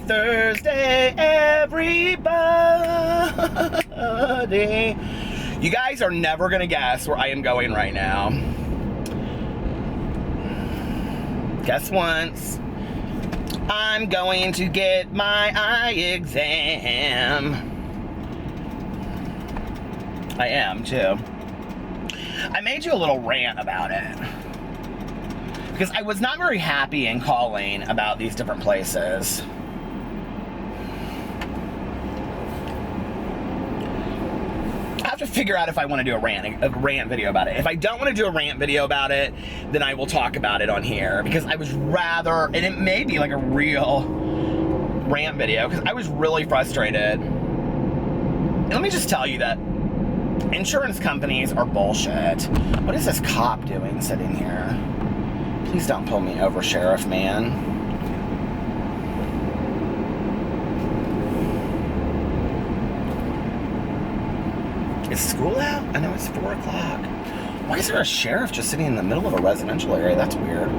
Thursday, everybody. You guys are never gonna guess where I am going right now. Guess once. I'm going to get my eye exam. I am too. I made you a little rant about it because I was not very happy in calling about these different places. I have to figure out if I want to do a rant video about it. If I don't want to do a rant video about it, then I will talk about it on here, because I was rather, and it may be like a real rant video, because I was really frustrated. And let me just tell you that insurance companies are bullshit. What is this cop doing sitting here? Please don't pull me over, Sheriff man. Is school out? I know it's 4 o'clock. Why is there a sheriff just sitting in the middle of a residential area? That's weird.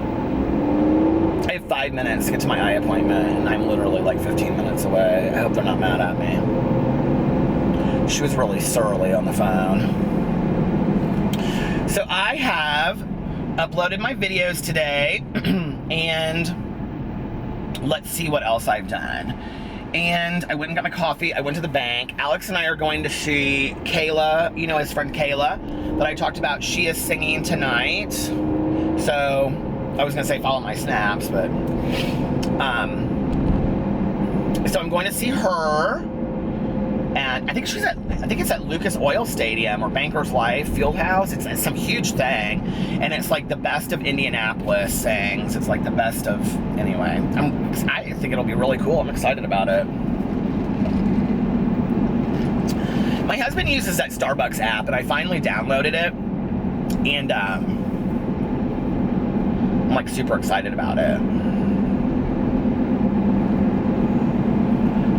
I have 5 minutes to get to my eye appointment, and I'm literally like 15 minutes away. I hope they're not mad at me. She was really surly on the phone. So I have uploaded my videos today, and let's see what else I've done. And I went and got my coffee. I went to the bank. Alex and I are going to see Kayla, you know, his friend Kayla that I talked about. She is singing tonight. So I was gonna say follow my snaps, but so I'm going to see her. And I think it's at Lucas Oil Stadium or Bankers Life Fieldhouse. It's some huge thing, and it's like the best of Indianapolis sings. It's like the best of, anyway. I think it'll be really cool. I'm excited about it. My husband uses that Starbucks app, and I finally downloaded it, and I'm like super excited about it.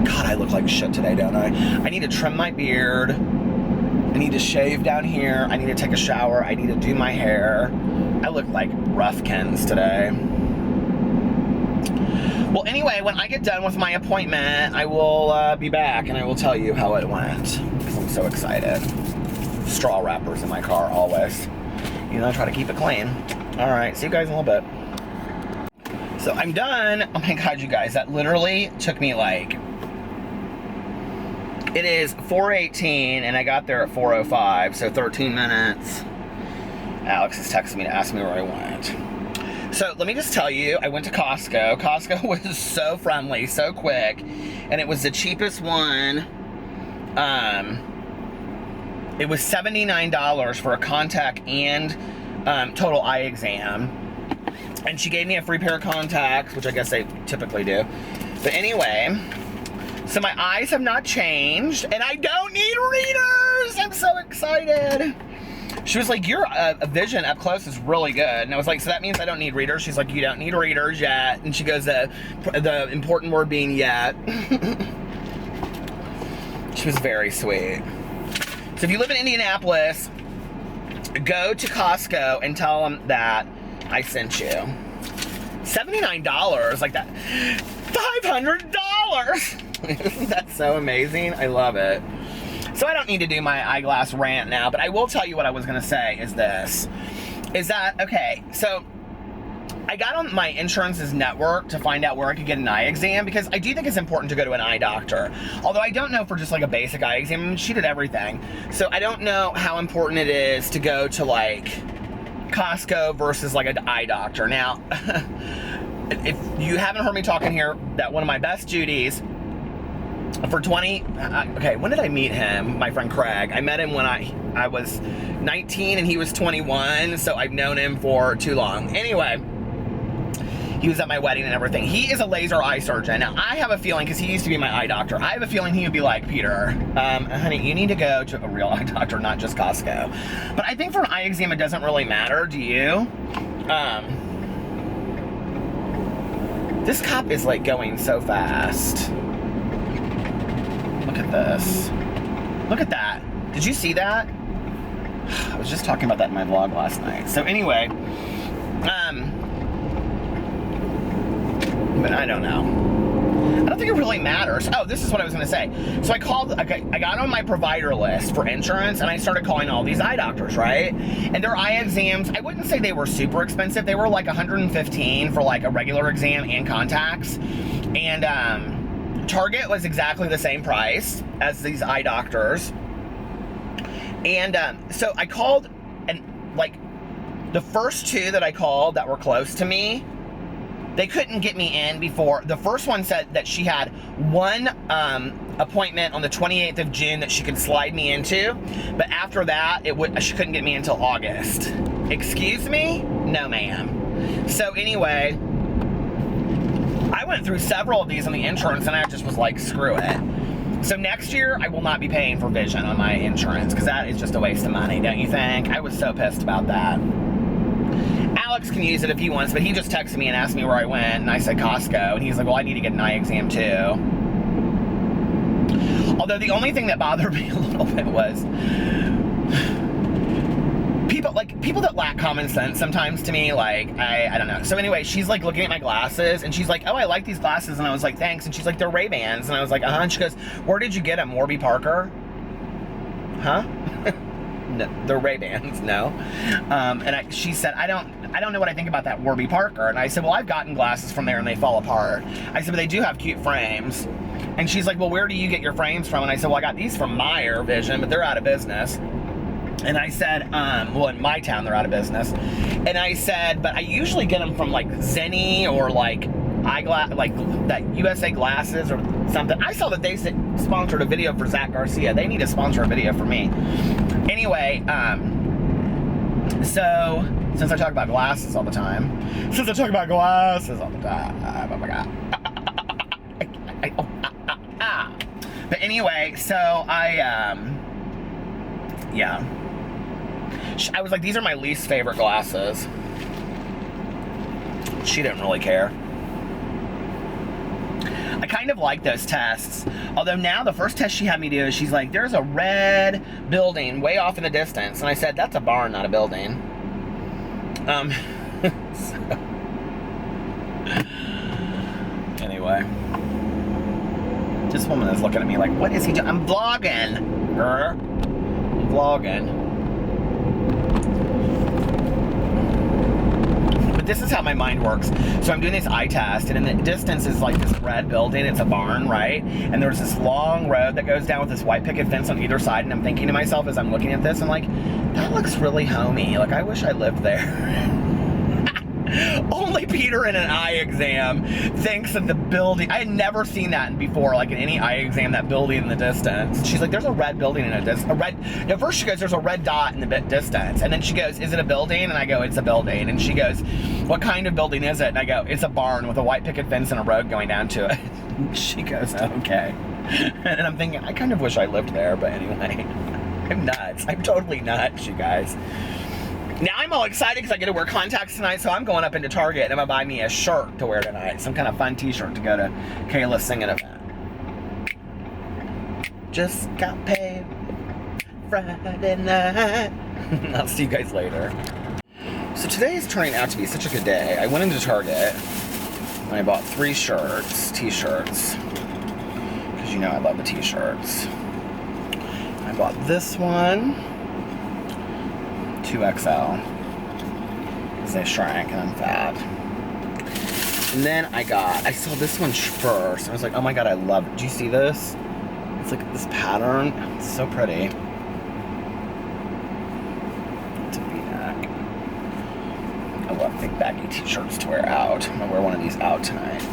God, I look like shit today, don't I? I need to trim my beard. I need to shave down here. I need to take a shower. I need to do my hair. I look like Ruffkins today. Well, anyway, when I get done with my appointment, I will be back and I will tell you how it went, because I'm so excited. Straw wrappers in my car, always. You know, I try to keep it clean. All right, see you guys in a little bit. So I'm done. Oh my God, you guys, that literally took me like, it is 4:18 and I got there at 4:05, so 13 minutes. Alex is texting me to ask me where I went. So let me just tell you, I went to Costco. Costco was so friendly, so quick, and it was the cheapest one. It was $79 for a contact and total eye exam. And she gave me a free pair of contacts, which I guess they typically do. But anyway, so my eyes have not changed, and I don't need readers! I'm so excited. She was like, your vision up close is really good. And I was like, so that means I don't need readers? She's like, you don't need readers yet. And she goes, the important word being yet. She was very sweet. So if you live in Indianapolis, go to Costco and tell them that I sent you. $79, like that. $500! Isn't that so amazing? I love it. So I don't need to do my eyeglass rant now, but I will tell you what I was going to say is this. Is that, okay, so I got on my insurance's network to find out where I could get an eye exam, because I do think it's important to go to an eye doctor. Although I don't know for just like a basic eye exam. I mean, she did everything. So I don't know how important it is to go to like Costco versus like an eye doctor. Now, if you haven't heard me talking here, that one of my best Judies, for 20, okay, when did I meet him? My friend Craig. I met him when I was 19 and he was 21, so I've known him for too long. Anyway, he was at my wedding and everything. He is a laser eye surgeon. Now, I have a feeling, because he used to be my eye doctor, I have a feeling he would be like, Peter, honey, you need to go to a real eye doctor, not just Costco. But I think for an eye exam, it doesn't really matter, do you? This cop is like going so fast. Look at this. Look at that. Did you see that? I was just talking about that in my vlog last night. So anyway, but I don't know. I don't think it really matters. Oh, this is what I was going to say. So I got on my provider list for insurance, and I started calling all these eye doctors, right? And their eye exams, I wouldn't say they were super expensive. They were like $115 for like a regular exam and contacts. And Target was exactly the same price as these eye doctors. And so I called, and like the first two that I called that were close to me, they couldn't get me in before. The first one said that she had one appointment on the 28th of June that she could slide me into, but after that, she couldn't get me until August. Excuse me? No, ma'am. So anyway, I went through several of these on the insurance, and I just was like, screw it. So next year, I will not be paying for vision on my insurance, because that is just a waste of money, don't you think? I was so pissed about that. Alex can use it if he wants, but he just texted me and asked me where I went, and I said Costco, and he's like, well, I need to get an eye exam too. Although the only thing that bothered me a little bit was people that lack common sense sometimes to me, like, I don't know. So anyway, she's like looking at my glasses, and she's like, oh, I like these glasses, and I was like, thanks, and she's like, they're Ray-Bans, and I was like, and she goes, where did you get them, Warby Parker? Huh? No, they're Ray-Bans, no. And she said, I don't know what I think about that Warby Parker. And I said, well, I've gotten glasses from there and they fall apart. I said, but they do have cute frames. And she's like, well, where do you get your frames from? And I said, well, I got these from Meyer Vision, but they're out of business. And I said, well, in my town, they're out of business. And I said, but I usually get them from like Zenni or like eyeglass, like that USA Glasses or something. I saw that they sponsored a video for Zach Garcia. They need to sponsor a video for me. Anyway, so since I talk about glasses all the time, oh my God. But anyway, so yeah. I was like, these are my least favorite glasses. She didn't really care. I kind of like those tests. Although now the first test she had me do is she's like, there's a red building way off in the distance. And I said, that's a barn, not a building. Anyway. This woman is looking at me like, what is he doing? I'm vlogging. I'm vlogging. This is how my mind works. So I'm doing this eye test, and in the distance is like this red building. It's a barn, right? And there's this long road that goes down with this white picket fence on either side, and I'm thinking to myself as I'm looking at this, I'm like, that looks really homey. Like, I wish I lived there. Only Peter in an eye exam thinks that the building, I had never seen that before, like in any eye exam, that building in the distance. She's like, there's a red building in a distance. At first she goes, there's a red dot in the distance. And then she goes, is it a building? And I go, it's a building. And she goes, what kind of building is it? And I go, it's a barn with a white picket fence and a road going down to it. She goes, okay. And I'm thinking, I kind of wish I lived there, but anyway, I'm nuts. I'm totally nuts, you guys. Now I'm all excited because I get to wear contacts tonight, so I'm going up into Target and I'm going to buy me a shirt to wear tonight. Some kind of fun t-shirt to go to Kayla's singing event. Just got paid Friday night. I'll see you guys later. So today is turning out to be such a good day. I went into Target and I bought 3 shirts, t-shirts, because you know I love the t-shirts. I bought this one, 2XL, because they shrank and I'm fat. And then I saw this one first. I was like, oh my God, I love it. Do you see this? It's like this pattern. It's so pretty. It's a V-neck. I love big baggy t-shirts to wear out. I'm gonna wear one of these out tonight.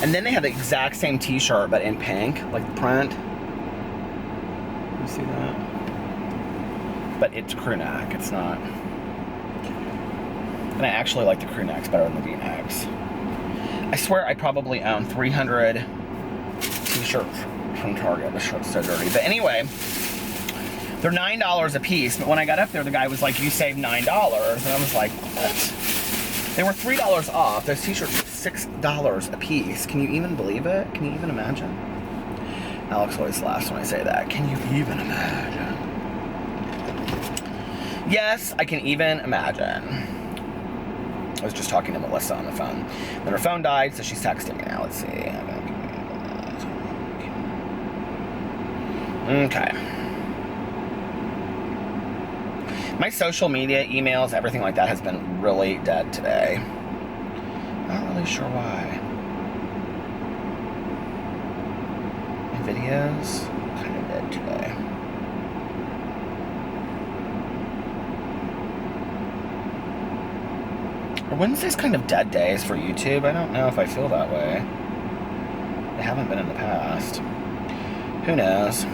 And then they had the exact same t-shirt, but in pink, like the print. You see that? But it's crew neck, it's not. And I actually like the crew necks better than the V-necks. I swear I probably own 300 t-shirts from Target. The shirt's so dirty. But anyway, they're $9 a piece. But when I got up there, the guy was like, you saved $9. And I was like, what? They were $3 off. Those t-shirts were $6 a piece. Can you even believe it? Can you even imagine? Alex always laughs when I say that. Can you even imagine? Yes, I can even imagine. I was just talking to Melissa on the phone. Then her phone died, so she's texting me now. Let's see. Okay. My social media, emails, everything like that has been really dead today. Not really sure why. My videos, kind of dead today. Are Wednesdays kind of dead days for YouTube? I don't know if I feel that way. They haven't been in the past. Who knows?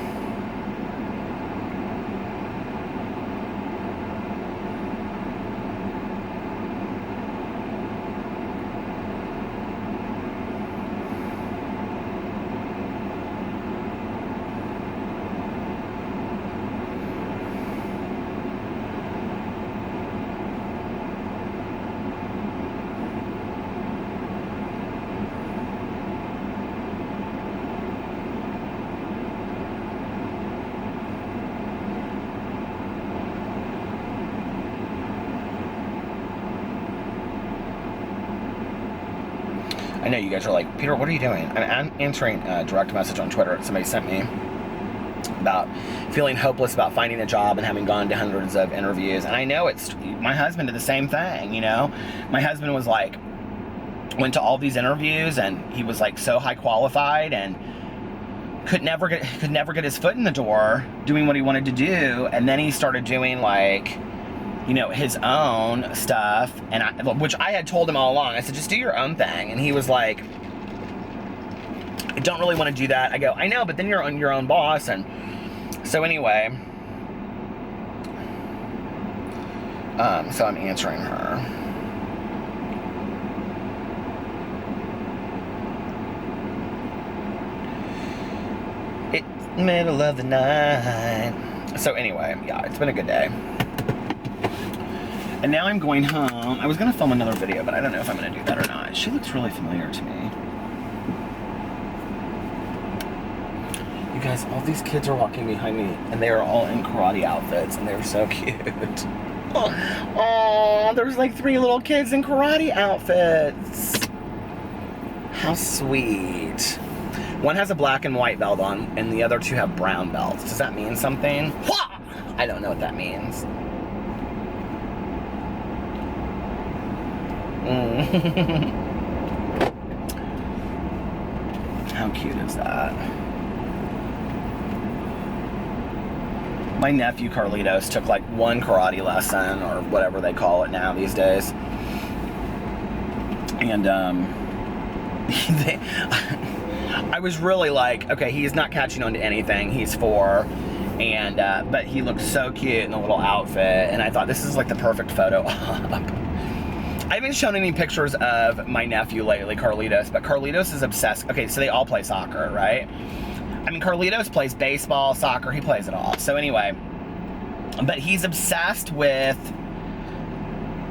I know you guys are like, Peter, what are you doing? I'm answering a direct message on Twitter that somebody sent me about feeling hopeless about finding a job and having gone to hundreds of interviews. And I know my husband did the same thing, you know? My husband was like, went to all these interviews and he was like so high qualified and could never get his foot in the door doing what he wanted to do. And then he started doing like, you know, his own stuff, and which I had told him all along. I said, just do your own thing. And he was like, I don't really want to do that. I go, I know, but then you're your own boss. And so anyway, so I'm answering her. It's middle of the night. So anyway, yeah, it's been a good day. And now I'm going home. I was going to film another video, but I don't know if I'm going to do that or not. She looks really familiar to me. You guys, all these kids are walking behind me, and they are all in karate outfits, and they're so cute. Oh, there's like 3 little kids in karate outfits. How sweet. One has a black and white belt on, and the other 2 have brown belts. Does that mean something? I don't know what that means. How cute is that? My nephew Carlitos took like 1 karate lesson or whatever they call it now these days. And I was really like, okay, he's not catching on to anything. He's 4. And but he looked so cute in a little outfit, and I thought this is like the perfect photo op. I haven't shown any pictures of my nephew lately, Carlitos, but Carlitos is obsessed. Okay, so they all play soccer, right? I mean, Carlitos plays baseball, soccer, he plays it all. So anyway, but he's obsessed with,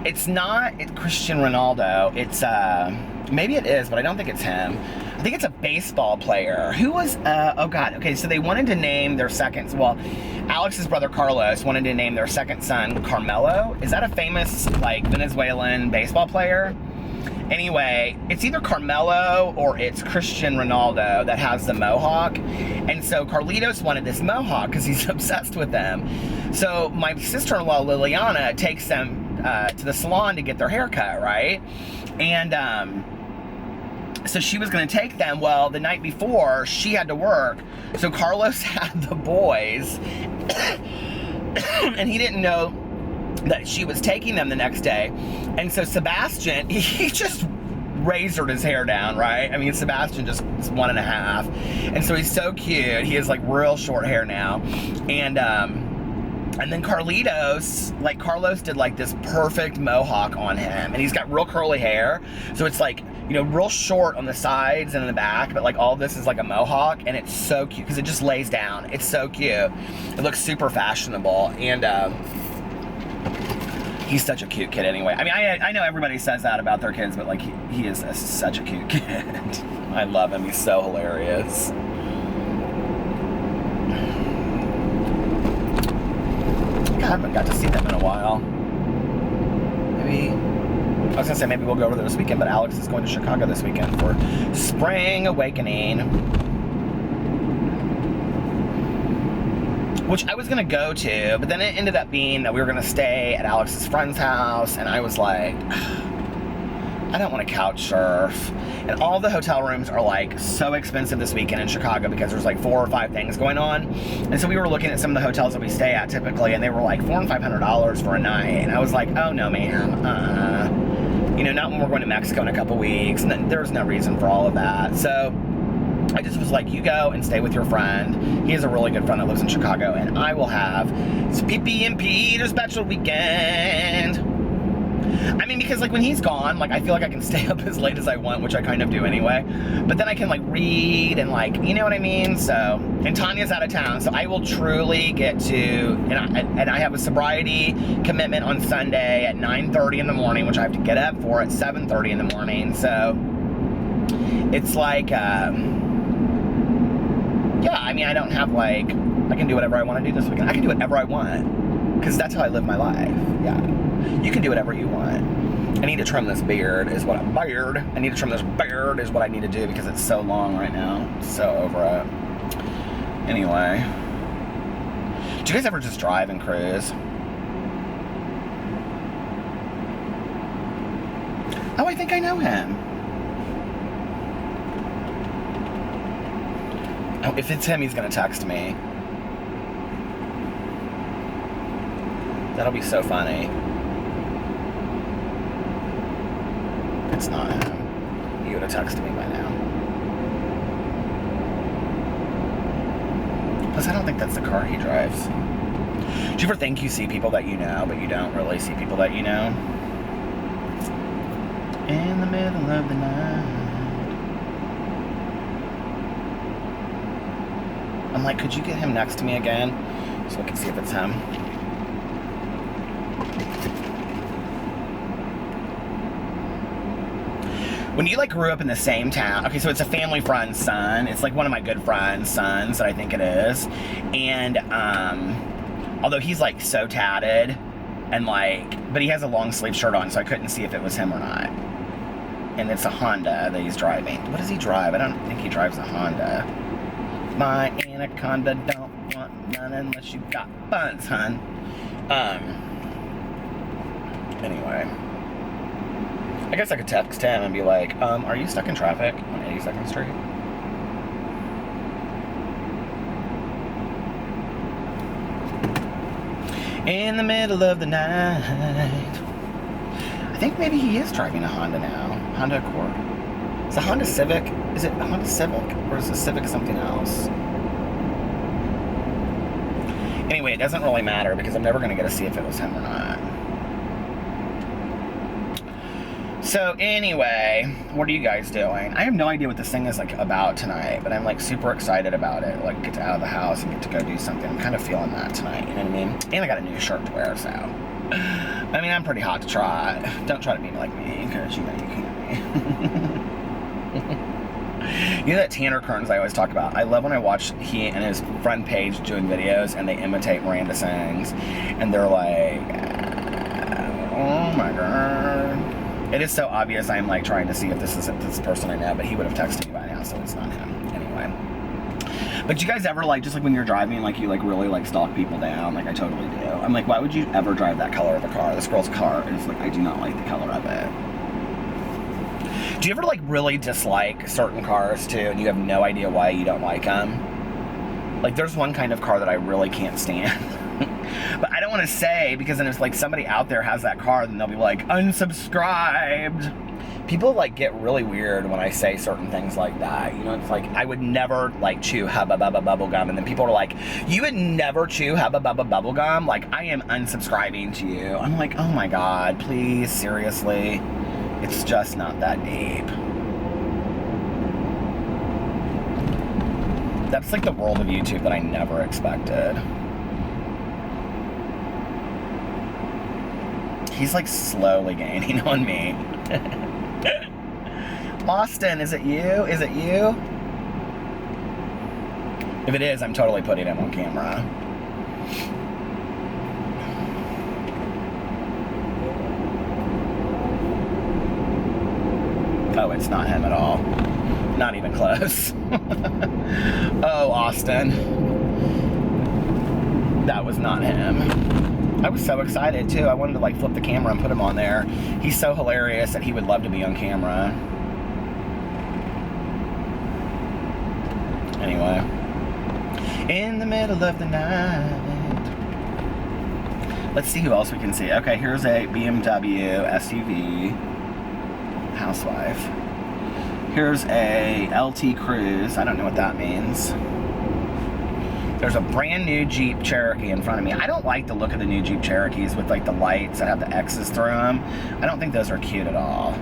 it's not Cristiano Ronaldo, it's, maybe it is, but I don't think it's him. I think it's a baseball player. Who was, oh God, okay, so they wanted to name their second, well, Alex's brother Carlos wanted to name their second son Carmelo. Is that a famous, like, Venezuelan baseball player? Anyway, it's either Carmelo or it's Cristiano Ronaldo that has the mohawk. And so Carlitos wanted this mohawk because he's obsessed with them. So my sister-in-law Liliana takes them to the salon to get their hair cut, right? And so she was going to take them. Well, the night before, she had to work. So Carlos had the boys. And he didn't know that she was taking them the next day. And so Sebastian, he just razored his hair down, right? I mean, Sebastian just is 1.5. And so he's so cute. He has like real short hair now. And then Carlitos, like Carlos did like this perfect mohawk on him. And he's got real curly hair. So it's like, you know, real short on the sides and in the back, but like all this is like a mohawk, and it's so cute because it just lays down. It's so cute. It looks super fashionable. And he's such a cute kid anyway. I mean, I know everybody says that about their kids, but like he is such a cute kid. I love him. He's so hilarious. God, I haven't got to see them in a while. I was gonna say maybe we'll go over there this weekend, but Alex is going to Chicago this weekend for Spring Awakening. which I was gonna go to, but then it ended up being that we were gonna stay at Alex's friend's house, and I was like, I don't want to couch surf. And all the hotel rooms are like so expensive this weekend in Chicago because there's like 4 or 5 things going on. And so we were looking at some of the hotels that we stay at typically, and they were like $400 and $500 for a night. And I was like, oh no, ma'am, you know, not when we're going to Mexico in a couple weeks. And there's no reason for all of that. So I just was like, you go and stay with your friend. He has a really good friend that lives in Chicago, and I will have PP&P to special weekend. I mean, because like when he's gone, like I feel like I can stay up as late as I want, which I kind of do anyway. But then I can like read and like, you know what I mean? So, and Tanya's out of town, so I will truly get to, and I have a sobriety commitment on Sunday at 9:30 in the morning, which I have to get up for at 7:30 in the morning. So it's like, yeah, I mean, I don't have like, I can do whatever I want to do this weekend. I can do whatever I want, because that's how I live my life. Yeah. You can do whatever you want. I need to trim this beard is what I need to trim this beard is what I need to do because it's so long right now. So over it. Anyway. Do you guys ever just drive and cruise? Oh, I think I know him. Oh, if it's him, he's gonna text me. That'll be so funny. It's not him. He would have texted me by now. Plus, I don't think that's the car he drives. Do you ever think you see people that you know, but you don't really see people that you know? In the middle of the night. I'm like, could you get him next to me again? So I can see if it's him. When you like grew up in the same town, okay, so it's a family friend's son. It's like one of my good friend's sons that I think it is. And although he's like so tatted and like, but he has a long sleeve shirt on, so I couldn't see if it was him or not. And it's a Honda that he's driving. What does he drive? I don't think he drives a Honda. My Anaconda don't want none unless you got buns, hun. Anyway. I guess I could text him and be like, are you stuck in traffic on 82nd Street? In the middle of the night. I think maybe he is driving a Honda now. Honda Accord. Is a Honda Civic? Is it a Honda Civic? Or is a Civic something else? Anyway, it doesn't really matter because I'm never going to get to see if it was him or not. So anyway, what are you guys doing? I have no idea what this thing is like about tonight, but I'm like super excited about it. Like get out of the house and get to go do something. I'm kind of feeling that tonight, you know what I mean? And I got a new shirt to wear, so. I mean, I'm pretty hot to try. Don't try to be like me, because you know you can't be. You know that Tanner Kearns I always talk about? I love when I watch he and his friend Paige doing videos and they imitate Miranda sings, and they're like, oh my god. It is so obvious I'm like trying to see if this is this person I know, but he would have texted me by now, so it's not him. Anyway. But you guys ever like, just like when you're driving, like you like really like stalk people down? Like I totally do. I'm like, why would you ever drive that color of a car? This girl's car, and it's like, I do not like the color of it. Do you ever like really dislike certain cars too, and you have no idea why you don't like them? Like there's one kind of car that I really can't stand. But I don't want to say, because then if like somebody out there has that car, then they'll be like, unsubscribed. People like get really weird when I say certain things like that. You know, it's like, I would never like chew Hubba Bubba bubble gum, and then people are like, you would never chew Hubba Bubba bubble gum? Like, I am unsubscribing to you. I'm like, oh my god, please, seriously. It's just not that deep. That's like the world of YouTube that I never expected. He's like slowly gaining on me. Austin, is it you? Is it you? If it is, I'm totally putting him on camera. Oh, it's not him at all. Not even close. Oh, Austin. That was not him. I was so excited too. I wanted to like flip the camera and put him on there. He's so hilarious that he would love to be on camera. Anyway. In the middle of the night. Let's see who else we can see. Okay, here's a BMW SUV. Housewife. Here's a LT Cruise. I don't know what that means. There's a brand new Jeep Cherokee in front of me. I don't like the look of the new Jeep Cherokees with like the lights that have the X's through them. I don't think those are cute at all.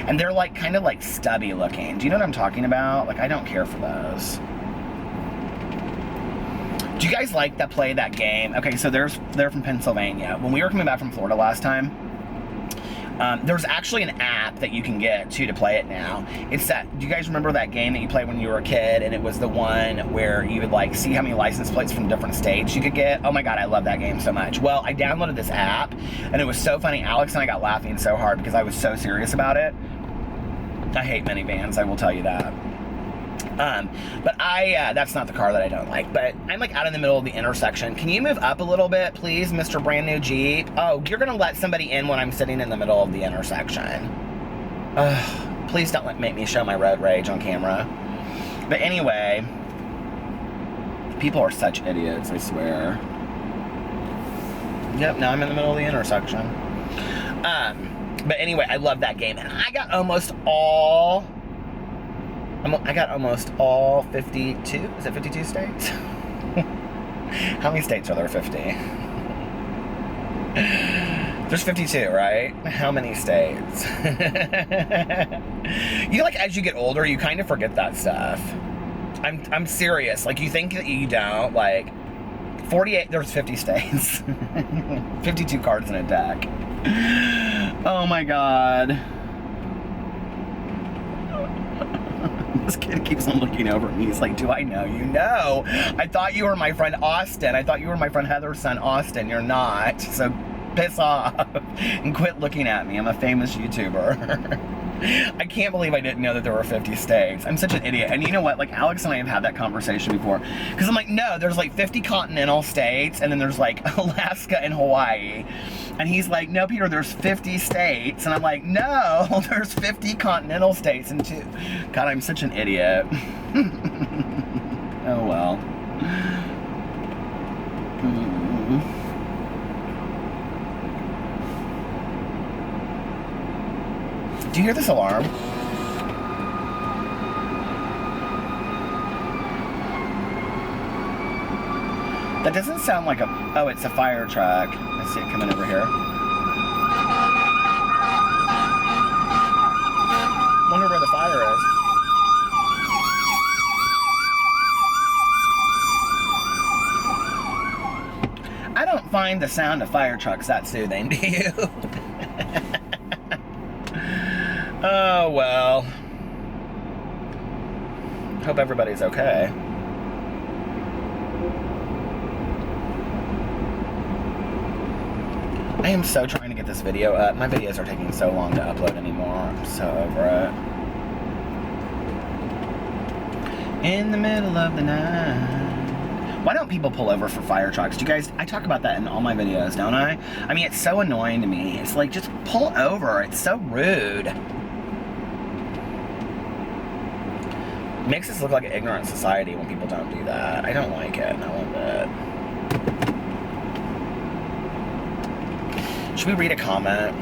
And they're like kind of like stubby looking. Do you know what I'm talking about? Like I don't care for those. Do you guys like that play that game? Okay, so they're from Pennsylvania. When we were coming back from Florida last time, there's actually an app that you can get to play it now. It's that, do you guys remember that game that you played when you were a kid, and it was the one where you would like see how many license plates from different states you could get? Oh my God, I love that game so much. Well, I downloaded this app, and it was so funny. Alex and I got laughing so hard because I was so serious about it. I hate minivans, I will tell you that. But that's not the car that I don't like, but I'm like out in the middle of the intersection. Can you move up a little bit, please, Mr. Brand New Jeep? Oh, you're gonna let somebody in when I'm sitting in the middle of the intersection. Please don't make me show my road rage on camera. But anyway, people are such idiots, I swear. Yep, now I'm in the middle of the intersection. But anyway, I love that game, and I got almost all 52, is it 52 states? How many states are there? 50? There's 52, right? How many states? You like, as you get older, you kind of forget that stuff. I'm serious. Like, you think that you don't, like, 48, there's 50 states. 52 cards in a deck. Oh my God. This kid keeps on looking over at me. He's like, do I know you? No. I thought you were my friend Austin. I thought you were my friend Heather's son Austin. You're not. So piss off and quit looking at me. I'm a famous YouTuber. I can't believe I didn't know that there were 50 states. I'm such an idiot. And you know what? Like, Alex and I have had that conversation before. Because I'm like, no, there's like 50 continental states, and then there's like Alaska and Hawaii. And he's like, no, Peter, there's 50 states. And I'm like, no, there's 50 continental states. And two. God, I'm such an idiot. Oh, well. Do you hear this alarm? That doesn't sound like a... Oh, it's a fire truck. I see it coming over here. Wonder where the fire is. I don't find the sound of fire trucks that soothing, do you? Oh, well. Hope everybody's okay. I am so trying to get this video up. My videos are taking so long to upload anymore. I'm so over it. In the middle of the night. Why don't people pull over for fire trucks? Do you guys, I talk about that in all my videos, don't I? I mean, it's so annoying to me. It's like, just pull over. It's so rude. Makes us look like an ignorant society when people don't do that. I don't like it, not one bit. Should we read a comment?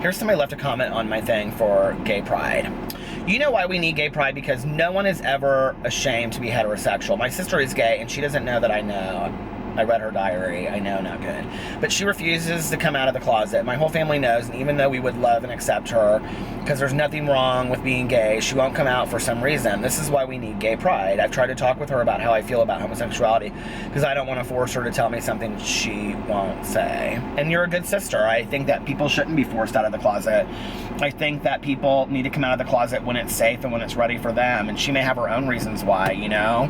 Here's somebody left a comment on my thing for gay pride. You know why we need gay pride? Because no one is ever ashamed to be heterosexual. My sister is gay, and she doesn't know that I know. I read her diary. I know, not good. But she refuses to come out of the closet. My whole family knows, and even though we would love and accept her, because there's nothing wrong with being gay, she won't come out for some reason. This is why we need gay pride. I've tried to talk with her about how I feel about homosexuality, because I don't want to force her to tell me something she won't say. And you're a good sister. I think that people shouldn't be forced out of the closet. I think that people need to come out of the closet when it's safe and when it's ready for them. And she may have her own reasons why, you know?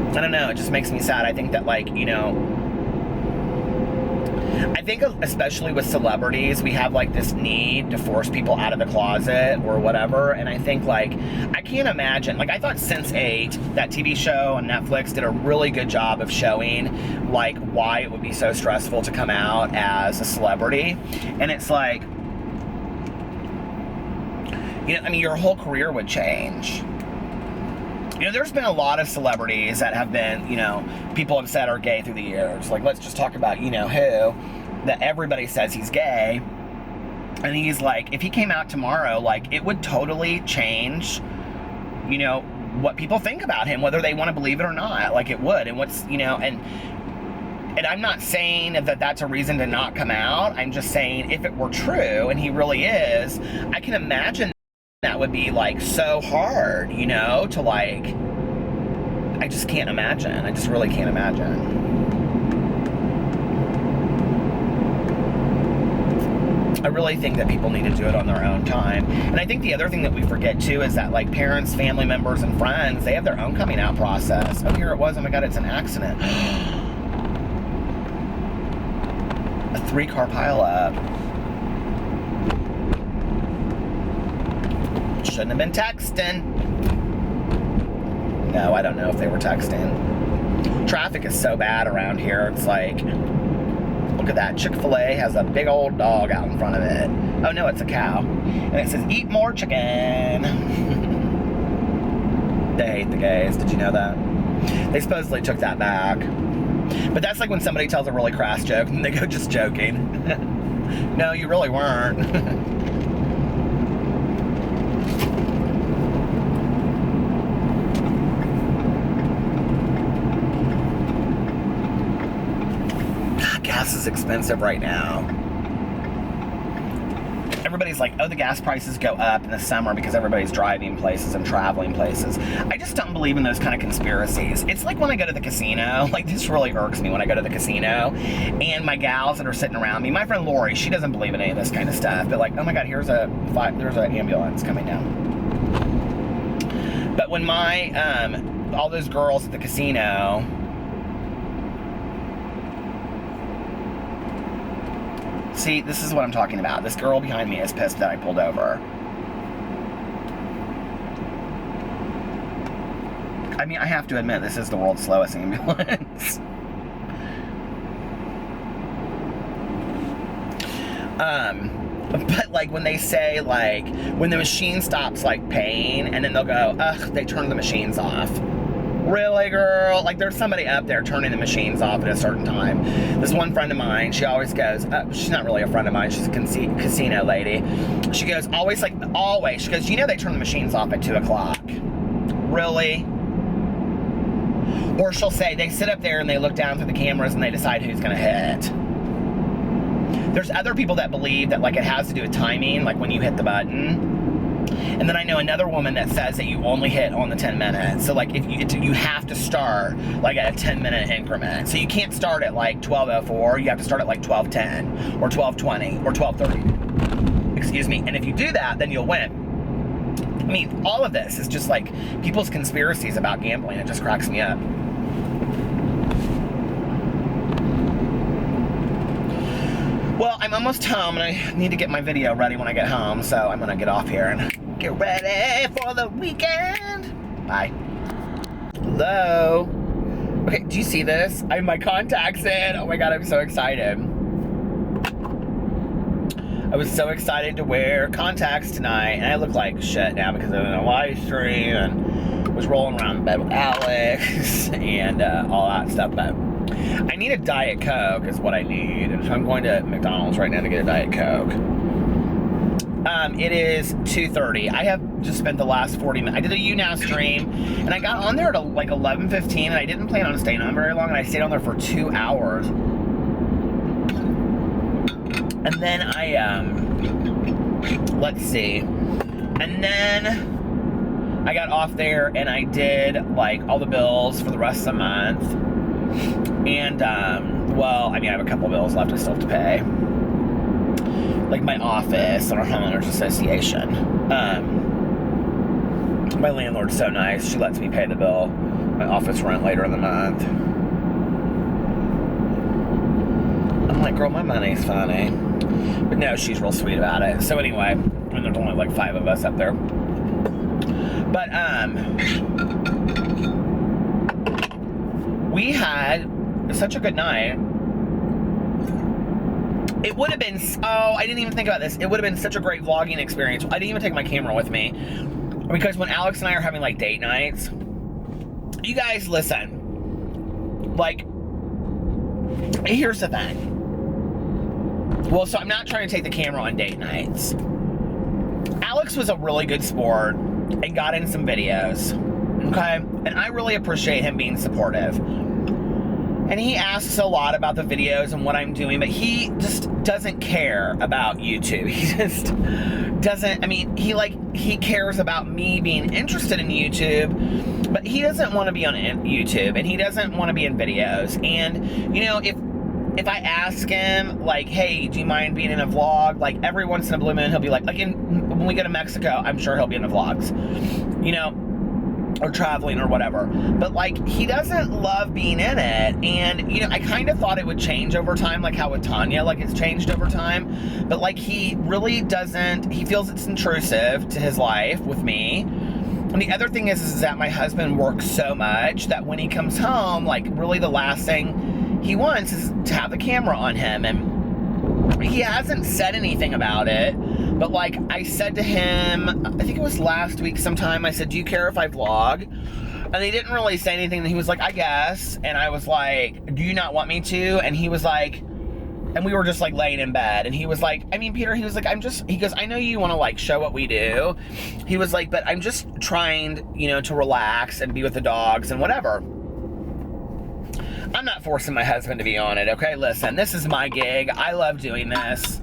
I don't know, it just makes me sad. I think that, like, you know, I think especially with celebrities, we have like this need to force people out of the closet or whatever. And I think like, I can't imagine, like I thought Sense8, that TV show on Netflix, did a really good job of showing like why it would be so stressful to come out as a celebrity. And it's like, you know, I mean, your whole career would change. You know, there's been a lot of celebrities that have been, you know, people have said are gay through the years. Like, let's just talk about, you know, who, that everybody says he's gay. And he's like, if he came out tomorrow, like, it would totally change, you know, what people think about him, whether they want to believe it or not. Like, it would. And what's, you know, and I'm not saying that that's a reason to not come out. I'm just saying if it were true, and he really is, I can imagine that would be like so hard, you know, to like, I just can't imagine. I just really can't imagine. I really think that people need to do it on their own time. And I think the other thing that we forget too is that like parents, family members, and friends, they have their own coming out process. Oh, here it was. Oh my God, it's an accident. A 3-car pileup. Shouldn't have been texting. No, I don't know if they were texting. Traffic is so bad around here. It's like, look at that. Chick-fil-A has a big old dog out in front of it. Oh no, it's a cow. And it says, eat more chicken. They hate the gays. Did you know that? They supposedly took that back. But that's like when somebody tells a really crass joke and they go, just joking. No, you really weren't. Gas is expensive right now. Everybody's like, oh, the gas prices go up in the summer because everybody's driving places and traveling places. I just don't believe in those kind of conspiracies. It's like when I go to the casino, like this really irks me when I go to the casino and my gals that are sitting around me, my friend Lori, she doesn't believe in any of this kind of stuff. But like, oh my God, there's an ambulance coming down. But when my, all those girls at the casino, see, this is what I'm talking about. This girl behind me is pissed that I pulled over. I mean, I have to admit, this is the world's slowest ambulance. But like when they say like, when the machine stops like paying, and then they'll go, ugh, they turn the machines off. Really, girl? Like, there's somebody up there turning the machines off at a certain time. This one friend of mine, she always goes, she's not really a friend of mine, she's a casino lady. She goes, always, she goes, you know they turn the machines off at 2 o'clock. Really? Or she'll say, they sit up there and they look down through the cameras and they decide who's gonna hit. There's other people that believe that, like, it has to do with timing, like when you hit the button. And then I know another woman that says that you only hit on the 10 minutes. So like if you have to start like at a 10-minute increment. So you can't start at like 12:04, you have to start at like 12:10 or 12:20 or 12:30. Excuse me. And if you do that, then you'll win. I mean, all of this is just like people's conspiracies about gambling. It just cracks me up. Well, I'm almost home and I need to get my video ready when I get home, so I'm gonna get off here and get ready for the weekend. Bye. Hello. Okay, do you see this? I have my contacts in. Oh my God, I'm so excited. I was so excited to wear contacts tonight, and I look like shit now because I'm in a live stream and was rolling around in bed with Alex and all that stuff, but I need a Diet Coke is what I need. So I'm going to McDonald's right now to get a Diet Coke. It is 2:30. I have just spent the last 40 minutes. I did a YouNow stream, and I got on there at like 11:15, and I didn't plan on staying on very long, and I stayed on there for 2 hours. And then let's see. And then I got off there, and I did like all the bills for the rest of the month. And, well, I mean, I have a couple bills left I still have to pay. Like my office and our homeowners association. My landlord's so nice. She lets me pay the bill, my office rent later in the month. I'm like, girl, my money's funny. But no, she's real sweet about it. So anyway, and there's only like 5 of us up there. But, we had such a good night. It would have been, oh, I didn't even think about this. It would have been such a great vlogging experience. I didn't even take my camera with me. Because when Alex and I are having like date nights, you guys listen. Like, here's the thing. Well, so I'm not trying to take the camera on date nights. Alex was a really good sport and got in some videos. Okay? And I really appreciate him being supportive. And he asks a lot about the videos and what I'm doing, but he just doesn't care about YouTube. He just doesn't, I mean, he cares about me being interested in YouTube, but he doesn't want to be on YouTube, and he doesn't want to be in videos. And, you know, if I ask him, like, hey, do you mind being in a vlog? Like, every once in a blue moon, he'll be like when we go to Mexico, I'm sure he'll be in the vlogs. You know, or traveling or whatever, but like, he doesn't love being in it. And you know, I kind of thought it would change over time, like how with Tanya, like it's changed over time, but like, he really doesn't, he feels it's intrusive to his life with me. And the other thing is that my husband works so much that when he comes home, like, really the last thing he wants is to have the camera on him. And he hasn't said anything about it, but like, I said to him, I think it was last week sometime, I said, do you care if I vlog? And he didn't really say anything. And he was like, I guess. And I was like, do you not want me to? And he was like, and we were just like laying in bed, and he was like, I mean, Peter, he was like, he goes, I know you want to like show what we do. He was like, but I'm just trying, you know, to relax and be with the dogs and whatever. I'm not forcing my husband to be on it, okay? Listen, this is my gig. I love doing this.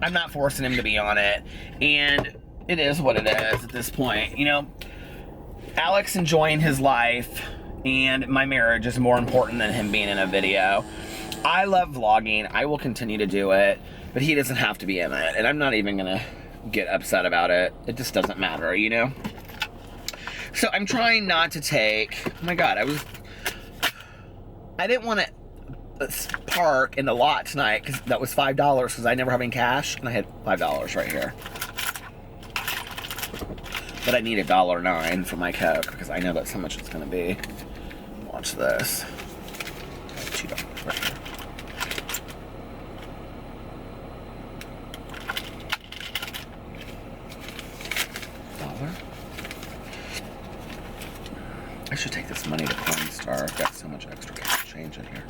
I'm not forcing him to be on it. And it is what it is at this point. You know, Alex enjoying his life and my marriage is more important than him being in a video. I love vlogging. I will continue to do it, but he doesn't have to be in it. And I'm not even going to get upset about it. It just doesn't matter, you know? So I'm trying not to take... Oh my God, I didn't want to park in the lot tonight because that was $5 because I never have any cash, and I had $5 right here. But I need $1.09 for my Coke because I know that's how much it's going to be. Watch this. $2 right here. I should take this money to Porn Star. I've got so much extra cash change in here.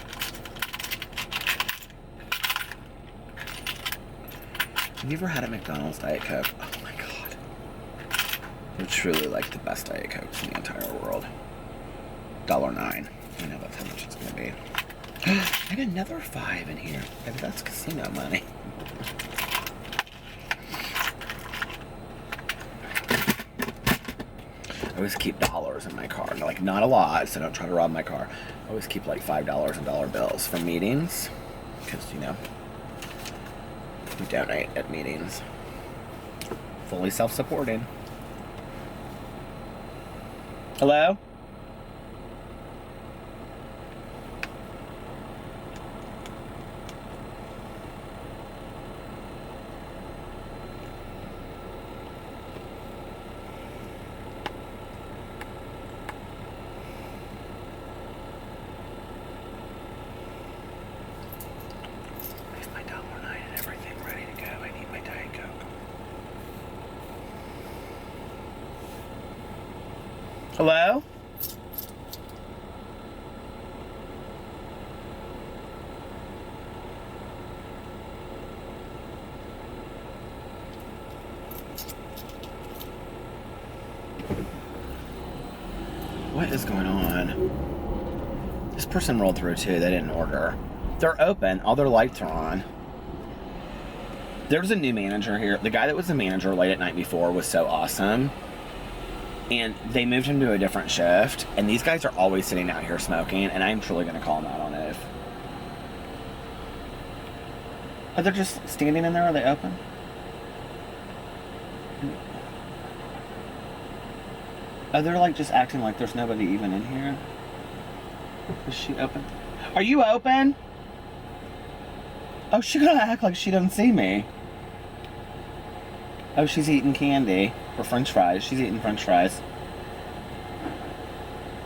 Have you ever had a McDonald's Diet Coke? Oh my God. They're truly like the best Diet Cokes in the entire world. $1.09. I know that's how much it's going to be. And another 5 in here. Maybe that's casino money. I always keep dollars in my car. Like, not a lot, so don't try to rob my car. I always keep like $5 and dollar bills for meetings. Because, you know, we donate at meetings. Fully self-supporting. Hello? Hello? What is going on? This person rolled through too. They didn't order. They're open. All their lights are on. There's a new manager here. The guy that was the manager late at night before was so awesome. And they moved him to a different shift. And these guys are always sitting out here smoking. And I'm truly going to call them out on it. Are they just standing in there? Are they open? Oh, they're like just acting like there's nobody even in here. Is she open? Are you open? Oh, she gonna act like she doesn't see me. Oh, she's eating candy. Or french fries. She's eating french fries.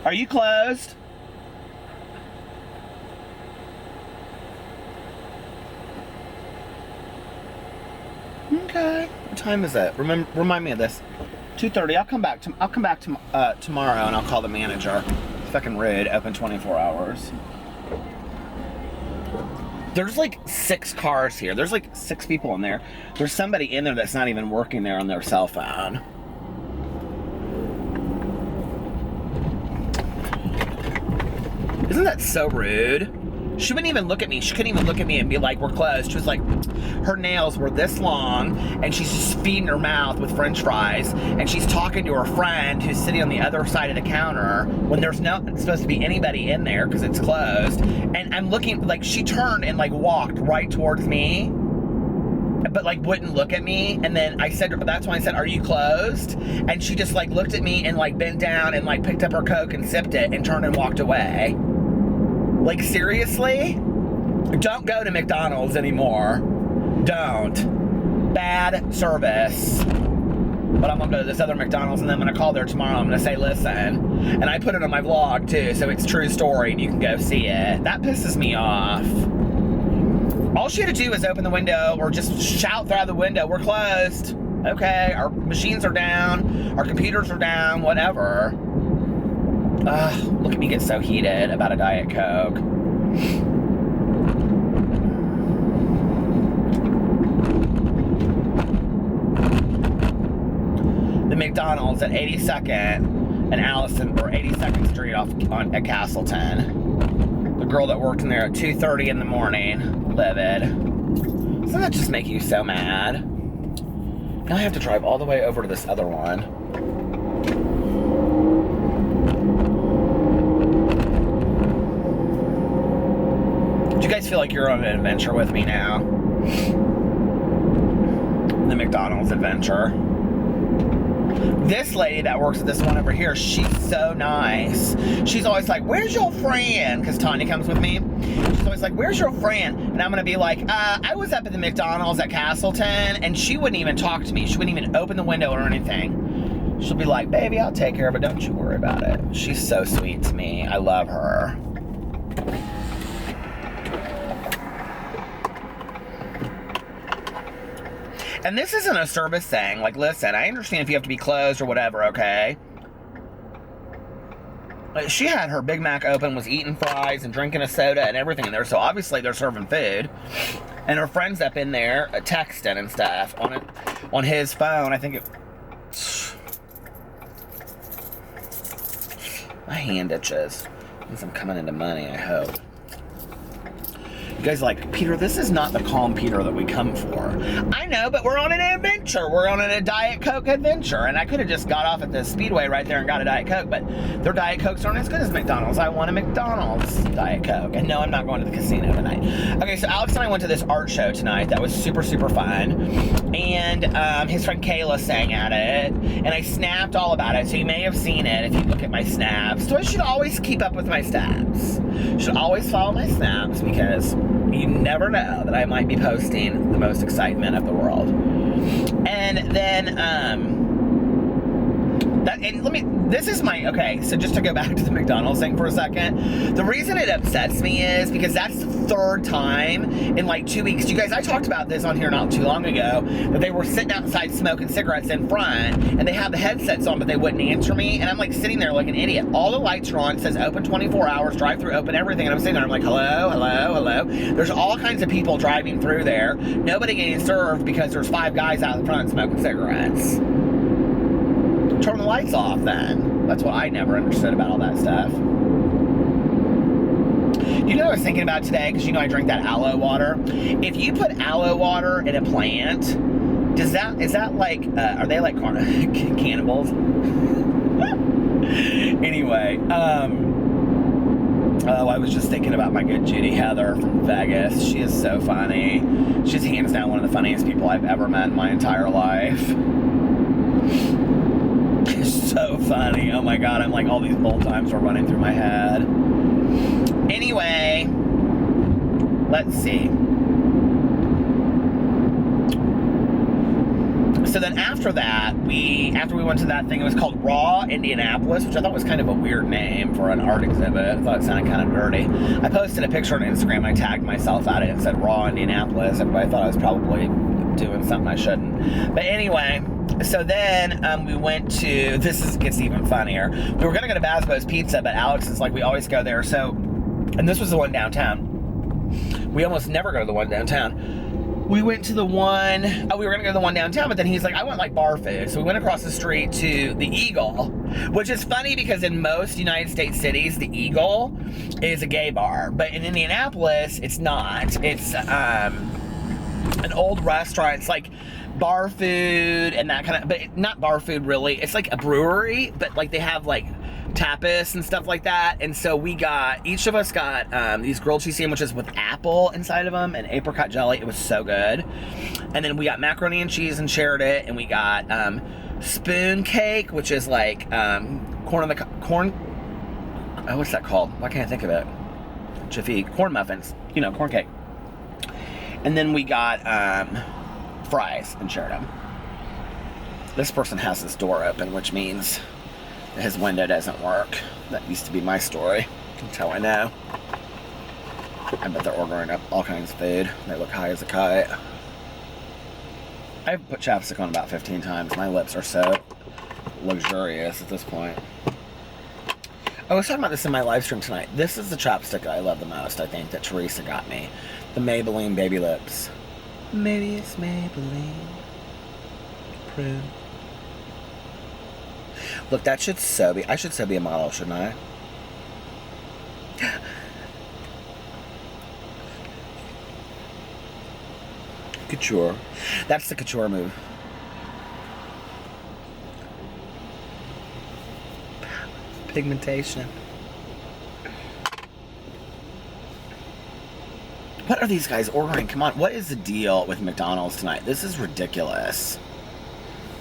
Are you closed? Okay. What time is it? Remind me of this. 2:30. I'll come back tomorrow and I'll call the manager. Fucking rude. Open 24 hours. There's like 6 cars here. There's like 6 people in there. There's somebody in there that's not even working there on their cell phone. Isn't that so rude? She wouldn't even look at me. She couldn't even look at me and be like, we're closed. She was like, her nails were this long and she's just feeding her mouth with french fries and she's talking to her friend who's sitting on the other side of the counter when there's not supposed to be anybody in there because it's closed. And I'm looking, like, she turned and like walked right towards me, but like wouldn't look at me. And then I said, that's when I said, are you closed? And she just like looked at me and like bent down and like picked up her Coke and sipped it and turned and walked away. Like, seriously? Don't go to McDonald's anymore. Don't. Bad service. But I'm gonna go to this other McDonald's and then I'm gonna call there tomorrow. I'm gonna say, listen. And I put it on my vlog too, so it's a true story and you can go see it. That pisses me off. All she had to do was open the window or just shout through the window, we're closed. Okay, our machines are down, our computers are down, whatever. Ugh, look at me get so heated about a Diet Coke. The McDonald's at 82nd and Allison, or 82nd Street at Castleton. The girl that worked in there at 2:30 in the morning, livid. Doesn't that just make you so mad? Now I have to drive all the way over to this other one. Do you guys feel like you're on an adventure with me now? The McDonald's adventure. This lady that works at this one over here, she's so nice. She's always like, where's your friend? Because Tanya comes with me. She's always like, where's your friend? And I'm going to be like, I was up at the McDonald's at Castleton, and she wouldn't even talk to me. She wouldn't even open the window or anything. She'll be like, baby, I'll take care of it. Don't you worry about it. She's so sweet to me. I love her. And this isn't a service thing. Like, listen, I understand if you have to be closed or whatever, okay? She had her Big Mac open, was eating fries and drinking a soda and everything in there, so obviously they're serving food. And her friend's up in there texting and stuff on his phone. I think it... My hand itches. Means I'm coming into money, I hope. You guys are like, Peter, this is not the calm Peter that we come for. I know, but we're on an adventure. We're on a Diet Coke adventure. And I could have just got off at the Speedway right there and got a Diet Coke, but their Diet Cokes aren't as good as McDonald's. I want a McDonald's Diet Coke. And no, I'm not going to the casino tonight. Okay, so Alex and I went to this art show tonight. That was super, super fun. And his friend Kayla sang at it. And I snapped all about it, so you may have seen it if you look at my snaps. So I should always keep up with my snaps. Should always follow my snaps because you never know that I might be posting the most excitement of the world. And then, this is my, okay, so just to go back to the McDonald's thing for a second, the reason it upsets me is because that's the third time in like 2 weeks. You guys, I talked about this on here not too long ago, that they were sitting outside smoking cigarettes in front, and they had the headsets on, but they wouldn't answer me, and I'm like sitting there like an idiot. All the lights are on, it says open 24 hours, drive-thru open, everything, and I'm sitting there, I'm like, hello, hello, hello. There's all kinds of people driving through there, nobody getting served because there's 5 guys out in front smoking cigarettes. Turn the lights off then. That's what I never understood about all that stuff. You know what I was thinking about today? Because you know I drink that aloe water. If you put aloe water in a plant, is that like, are they like cannibals? Anyway, oh, I was just thinking about my good Judy Heather from Vegas. She is so funny. She's hands down one of the funniest people I've ever met in my entire life. So funny. Oh my god, I'm like, all these old times are running through my head. Anyway, let's see. So then after that, after we went to that thing, it was called Raw Indianapolis, which I thought was kind of a weird name for an art exhibit. I thought it sounded kind of dirty. I posted a picture on Instagram. I tagged myself at it and said Raw Indianapolis. Everybody thought I was probably doing something I shouldn't. But anyway, so then we went to, gets even funnier. We were going to go to Basbo's Pizza, but Alex is like, we always go there. So, and this was the one downtown. We almost never go to the one downtown. We went to the one, we were gonna go to the one downtown, but then he's like, I want like bar food. So we went across the street to the Eagle, which is funny because in most United States cities, the Eagle is a gay bar. But in Indianapolis, it's not. It's an old restaurant. It's like bar food and that kind of, but not bar food really. It's like a brewery, but like they have like tapas and stuff like that. And so each of us got these grilled cheese sandwiches with apple inside of them and apricot jelly. It was so good. And then we got macaroni and cheese and shared it. And we got spoon cake, which is like corn. Oh, what's that called? Why can't I think of it? Jiffy corn muffins. You know, corn cake. And then we got fries and shared them. This person has this door open, which means his window doesn't work. That used to be my story. That's how I know. I bet they're ordering up all kinds of food. They look high as a kite. I've put chapstick on about 15 times. My lips are so luxurious at this point. I was talking about this in my live stream tonight. This is the chapstick I love the most, I think, that Teresa got me. The Maybelline Baby Lips. Maybe it's Maybelline. Prune. Look, that should so be... I should so be a model, shouldn't I? Couture. That's the couture move. Pigmentation. What are these guys ordering? Come on, what is the deal with McDonald's tonight? This is ridiculous.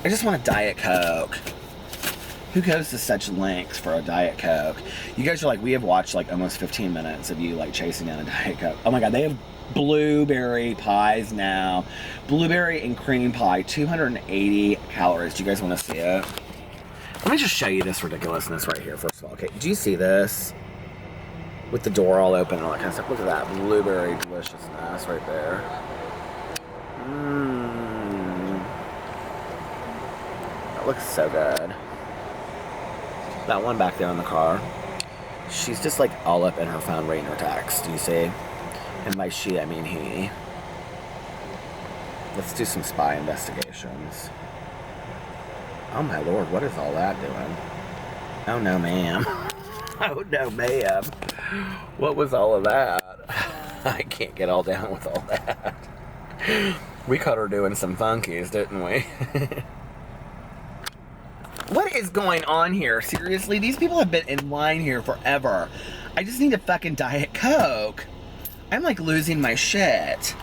I just want a Diet Coke. Who goes to such lengths for a Diet Coke? You guys are like, we have watched like almost 15 minutes of you like chasing down a Diet Coke. Oh my God, they have blueberry pies now. Blueberry and cream pie, 280 calories. Do you guys want to see it? Let me just show you this ridiculousness right here, first of all. Okay, do you see this? With the door all open and all that kind of stuff. Look at that blueberry deliciousness right there. That looks so good. That one back there in the car, she's just like all up in her phone reading her text. Do you see? And by she, I mean he. Let's do some spy investigations. Oh my Lord, what is all that doing? Oh no, ma'am. Oh no, ma'am. What was all of that? I can't get all down with all that. We caught her doing some funkies, didn't we? What is going on here? Seriously, these people have been in line here forever. I just need a fucking Diet Coke. I'm like losing my shit.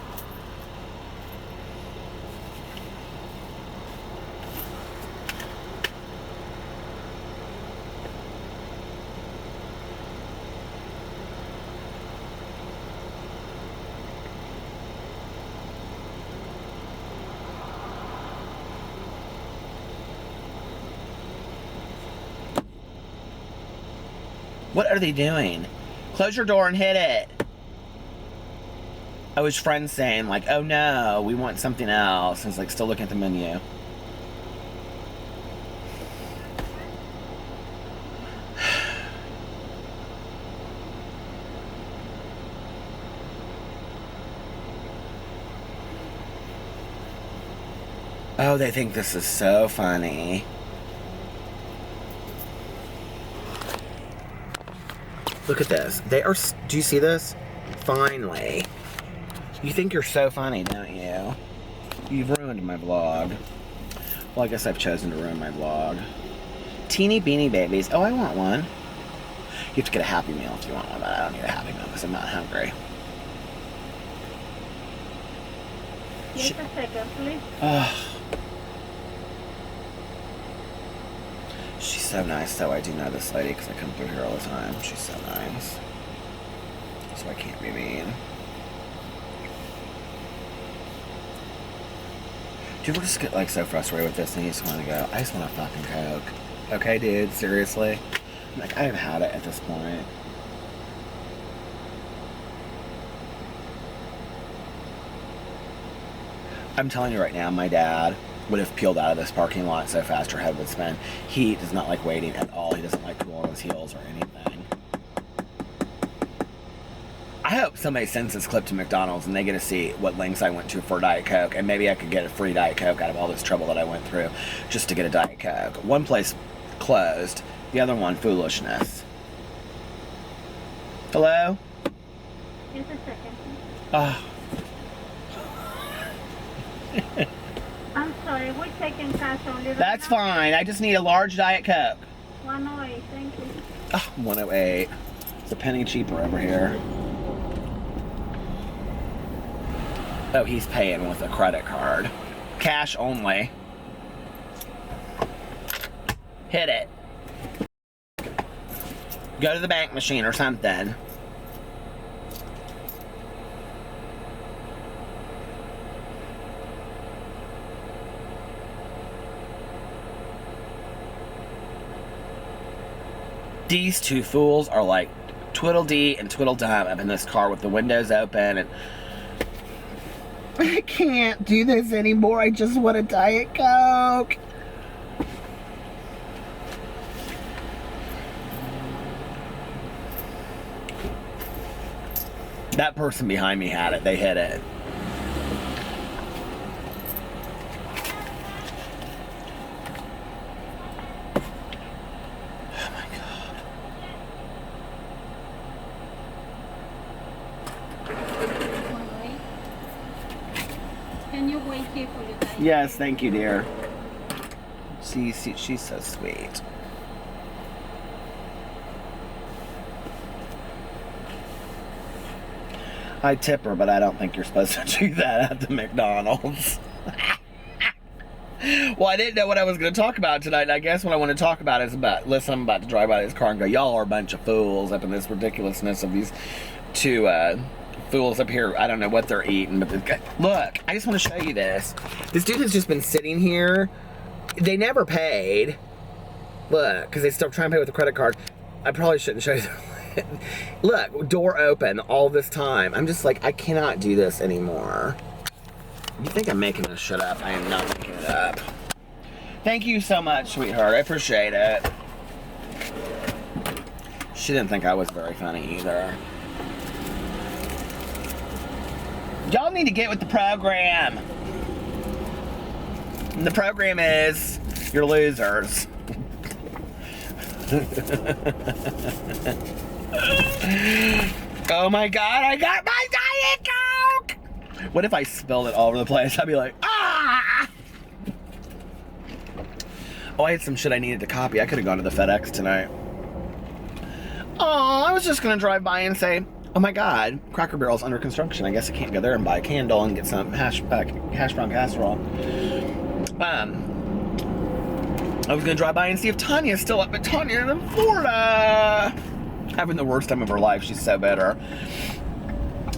What are they doing? Close your door and hit it. I was friends saying like, oh no, we want something else. And it's like still looking at the menu. Oh, they think this is so funny. Look at this. They are... Do you see this? Finally. You think you're so funny, don't you? You've ruined my vlog. Well, I guess I've chosen to ruin my vlog. Teeny Beanie Babies. Oh, I want one. You have to get a Happy Meal if you want one, but I don't need a Happy Meal because I'm not hungry. Yes, a second, please. She's so nice, though. I do know this lady because I come through here all the time. She's so nice. So I can't be mean. Do you ever just get like so frustrated with this and you just want to go, I just want a fucking Coke. Okay, dude, seriously? Like, I've had it at this point. I'm telling you right now, my dad would have peeled out of this parking lot so fast her head would spin. He does not like waiting at all. He doesn't like to go on his heels or anything. I hope somebody sends this clip to McDonald's and they get to see what lengths I went to for Diet Coke, and maybe I could get a free Diet Coke out of all this trouble that I went through just to get a Diet Coke. One place closed, the other one foolishness. Hello? Just a second. Oh. I'm sorry, we're taking cash only. Right That's now. fine. I just need a large Diet Coke. 108, thank you. Oh, 108. It's a penny cheaper over here. Oh, he's paying with a credit card. Cash only. Hit it. Go to the bank machine or something. These two fools are like Twiddledee and Twiddledum up in this car with the windows open, and I can't do this anymore. I just want a Diet Coke. That person behind me had it. They hit it. Can you wait here for your Diet? Yes, thank you, dear. She's so sweet. I tip her, but I don't think you're supposed to do that at the McDonald's. Well, I didn't know what I was going to talk about tonight, and I guess what I want to talk about is about, listen, I'm about to drive by this car and go, y'all are a bunch of fools up in this ridiculousness of these two fools up here. I don't know what they're eating, but this guy, look, I just want to show you this. This dude has just been sitting here. They never paid. Look, because they still trying to pay with a credit card. I probably shouldn't show you. Look, door open all this time. I'm just like, I cannot do this anymore. You think I'm making this shit up? I am not making it up. Thank you so much, sweetheart. I appreciate it. She didn't think I was very funny either. Y'all need to get with the program. And the program is, you're losers. Oh my God, I got my Diet Coke! What if I spilled it all over the place? I'd be like, ah! Oh, I had some shit I needed to copy. I could have gone to the FedEx tonight. Oh, I was just gonna drive by and say, oh my God, Cracker Barrel's under construction. I guess I can't go there and buy a candle and get some hash brown casserole. I was gonna drive by and see if Tanya's still up, but Tanya's in Florida. Having the worst time of her life. She's so bitter.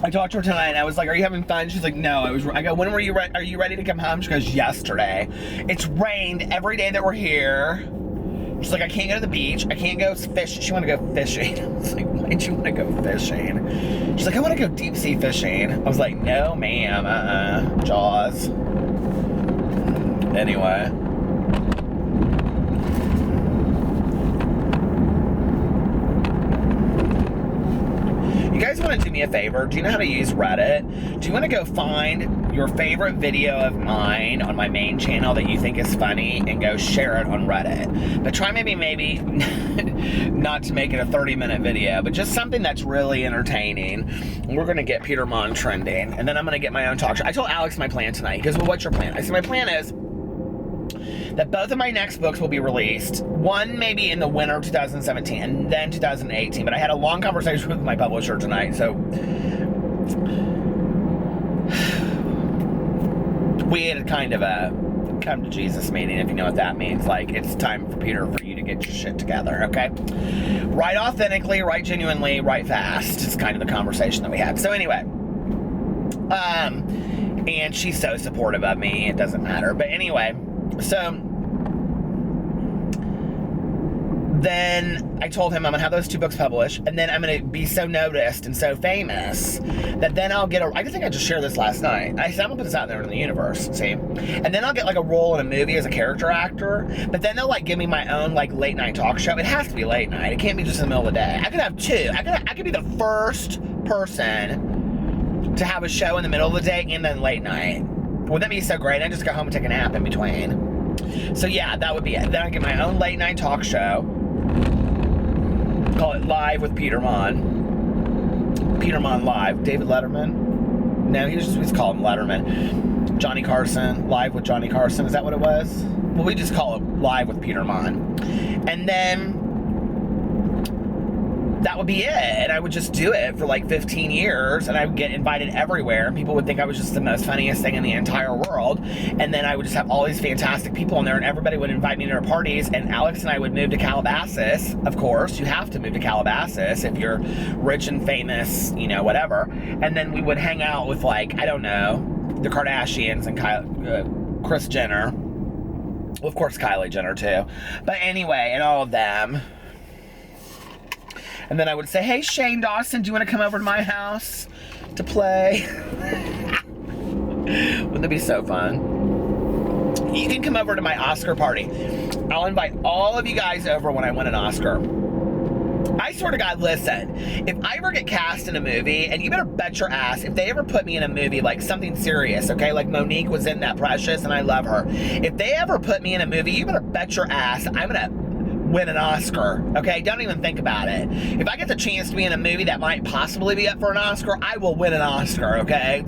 I talked to her tonight and I was like, are you having fun? She's like, no. I go, when were you are you ready to come home? She goes, yesterday. It's rained every day that we're here. She's like, I can't go to the beach. I can't go fish. She want to go fishing. I was like, why'd you want to go fishing? She's like, I want to go deep sea fishing. I was like, no, ma'am. Jaws. Anyway. You guys want to do me a favor? Do you know how to use Reddit? Do you want to go find your favorite video of mine on my main channel that you think is funny and go share it on Reddit? But try maybe not to make it a 30-minute video, but just something that's really entertaining. We're going to get Peter Monn trending, and then I'm going to get my own talk show. I told Alex my plan tonight. He goes, well, what's your plan? I said, my plan is that both of my next books will be released. One maybe in the winter of 2017 and then 2018. But I had a long conversation with my publisher tonight, so we had kind of a come to Jesus meeting, if you know what that means. Like, it's time for Peter, for you to get your shit together, okay? Write authentically, write genuinely, write fast. It's kind of the conversation that we had. So anyway, And she's so supportive of me, it doesn't matter. But anyway, so then I told him I'm gonna have those 2 books published, and then I'm gonna be so noticed and so famous that then I'll get I think I just shared this last night. I said I'm gonna put this out there in the universe, see? And then I'll get like a role in a movie as a character actor, but then they'll like give me my own like late night talk show. It has to be late night. It can't be just in the middle of the day. I could have 2. I could be the first person to have a show in the middle of the day and then late night. Wouldn't that be so great? I just go home and take a nap in between. So yeah, that would be it. Then I get my own late night talk show. Call it Live with Peter Monn. Peter Monn Live. David Letterman? No, we just call him Letterman. Johnny Carson. Live with Johnny Carson. Is that what it was? Well, we just call it Live with Peter Monn. And then that would be it. And I would just do it for like 15 years, and I would get invited everywhere, and people would think I was just the most funniest thing in the entire world. And then I would just have all these fantastic people in there, and everybody would invite me to their parties, and Alex and I would move to Calabasas. Of course, you have to move to Calabasas if you're rich and famous, you know, whatever. And then we would hang out with, like, I don't know, the Kardashians and Kris Jenner. Well, of course, Kylie Jenner too. But anyway, and all of them. And then I would say, hey, Shane Dawson, do you want to come over to my house to play? Wouldn't that be so fun? You can come over to my Oscar party. I'll invite all of you guys over when I win an Oscar. I swear to God, listen, if I ever get cast in a movie, and you better bet your ass, if they ever put me in a movie, like something serious, okay, like Monique was in that Precious, and I love her. If they ever put me in a movie, you better bet your ass I'm gonna win an Oscar, okay? Don't even think about it. If I get the chance to be in a movie that might possibly be up for an Oscar, I will win an Oscar, okay?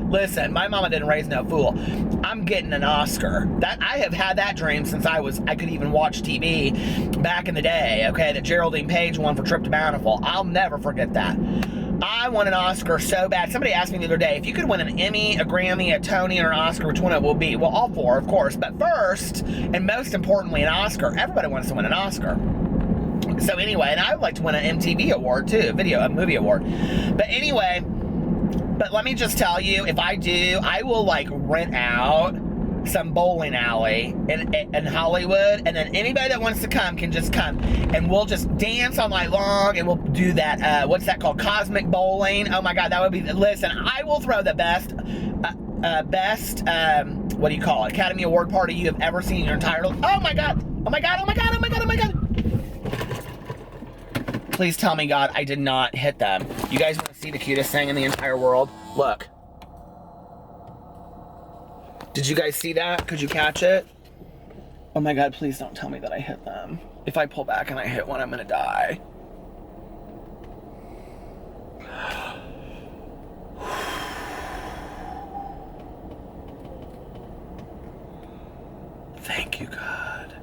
Listen, my mama didn't raise no fool. I'm getting an Oscar. I have had that dream since I could even watch TV back in the day, okay? That Geraldine Page won for Trip to Bountiful. I'll never forget that. I want an Oscar so bad. Somebody asked me the other day, if you could win an Emmy, a Grammy, a Tony, or an Oscar, which one it will be? Well, all 4, of course. But first, and most importantly, an Oscar. Everybody wants to win an Oscar. So anyway, and I would like to win an MTV award too, a movie award. But anyway, but let me just tell you, if I do, I will like rent out some bowling alley in Hollywood, and then anybody that wants to come can just come, and we'll just dance all night long, and we'll do that, what's that called, cosmic bowling. Oh my God, that would be, listen, I will throw the best, what do you call it, Academy Award party you have ever seen in your entire life. Oh my God, oh my God, oh my God, oh my God, oh my God. Please tell me, God, I did not hit them. You guys want to see the cutest thing in the entire world? Look. Did you guys see that? Could you catch it? Oh my God, please don't tell me that I hit them. If I pull back and I hit one, I'm gonna die. Thank you, God.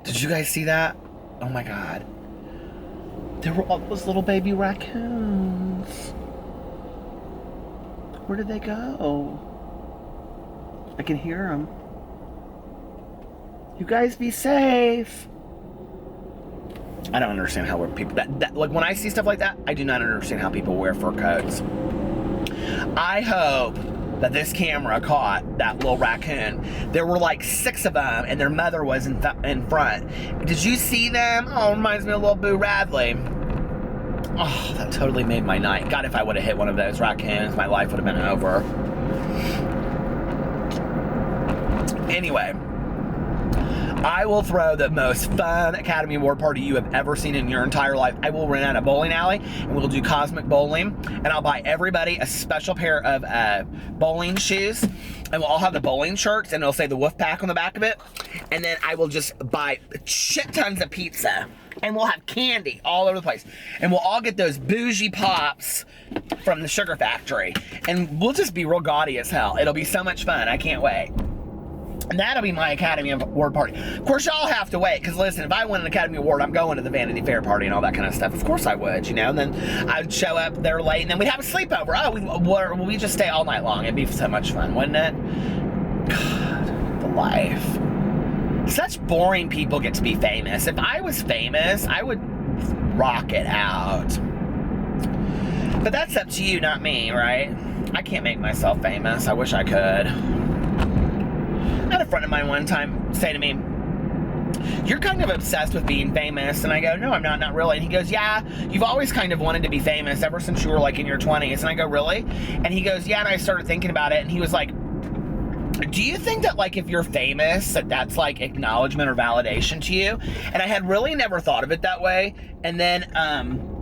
Did you guys see that? Oh my God. There were all those little baby raccoons. Where did they go? I can hear them. You guys be safe. I don't understand how people like when I see stuff like that, I do not understand how people wear fur coats. I hope that this camera caught that little raccoon. There were like 6 of them, and their mother was in front. Did you see them? Oh, it reminds me of little Boo Radley. Oh, that totally made my night. God, if I would have hit one of those raccoons, my life would have been over. Anyway, I will throw the most fun Academy Award party you have ever seen in your entire life. I will rent out a bowling alley, and we'll do cosmic bowling, and I'll buy everybody a special pair of bowling shoes, and we'll all have the bowling shirts, and it'll say the Wolf Pack on the back of it, and then I will just buy shit tons of pizza, and we'll have candy all over the place, and we'll all get those bougie pops from the sugar factory, and we'll just be real gaudy as hell. It'll be so much fun. I can't wait. And that'll be my Academy Award party. Of course, y'all have to wait, because listen, if I win an Academy Award, I'm going to the Vanity Fair party and all that kind of stuff. Of course I would, you know, and then I'd show up there late, and then we'd have a sleepover. Oh, we just stay all night long. It'd be so much fun, wouldn't it? God, the life. Such boring people get to be famous. If I was famous, I would rock it out. But that's up to you, not me, right? I can't make myself famous. I wish I could. I had a friend of mine one time say to me, "You're kind of obsessed with being famous." And I go, "No, I'm not really." And he goes, "Yeah, you've always kind of wanted to be famous ever since you were like in your 20s. And I go, "Really?" And he goes, "Yeah." And I started thinking about it, and he was like, "Do you think that like if you're famous that's like acknowledgement or validation to you?" And I had really never thought of it that way. And then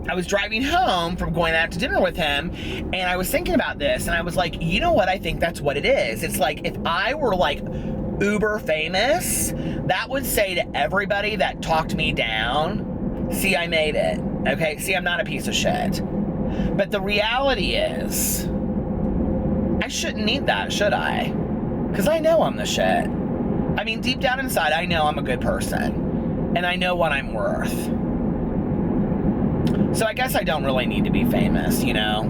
I was driving home from going out to dinner with him, and I was thinking about this, and I was like, you know what? I think that's what it is. It's like if I were like uber famous, that would say to everybody that talked me down, "See, I made it. Okay, see, I'm not a piece of shit." But the reality is, I shouldn't need that, should I? Because I know I'm the shit. I mean, deep down inside, I know I'm a good person. And I know what I'm worth. So I guess I don't really need to be famous, you know?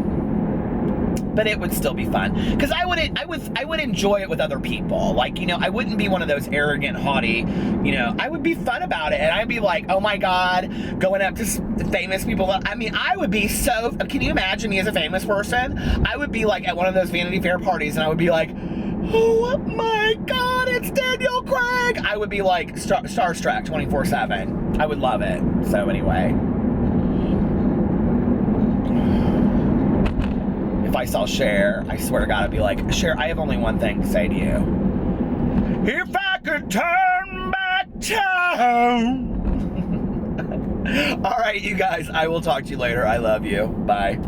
But it would still be fun. Because I would enjoy it with other people. Like, you know, I wouldn't be one of those arrogant, haughty, you know, I would be fun about it. And I'd be like, oh my God, going up to famous people. I mean, I would be so, can you imagine me as a famous person? I would be like at one of those Vanity Fair parties, and I would be like, oh my God, it's Daniel Craig. I would be like starstruck 24/7. I would love it. So anyway. If I saw Cher, I swear to God, I'd be like, "Cher, I have only one thing to say to you. If I could turn back time." All right, you guys, I will talk to you later. I love you. Bye.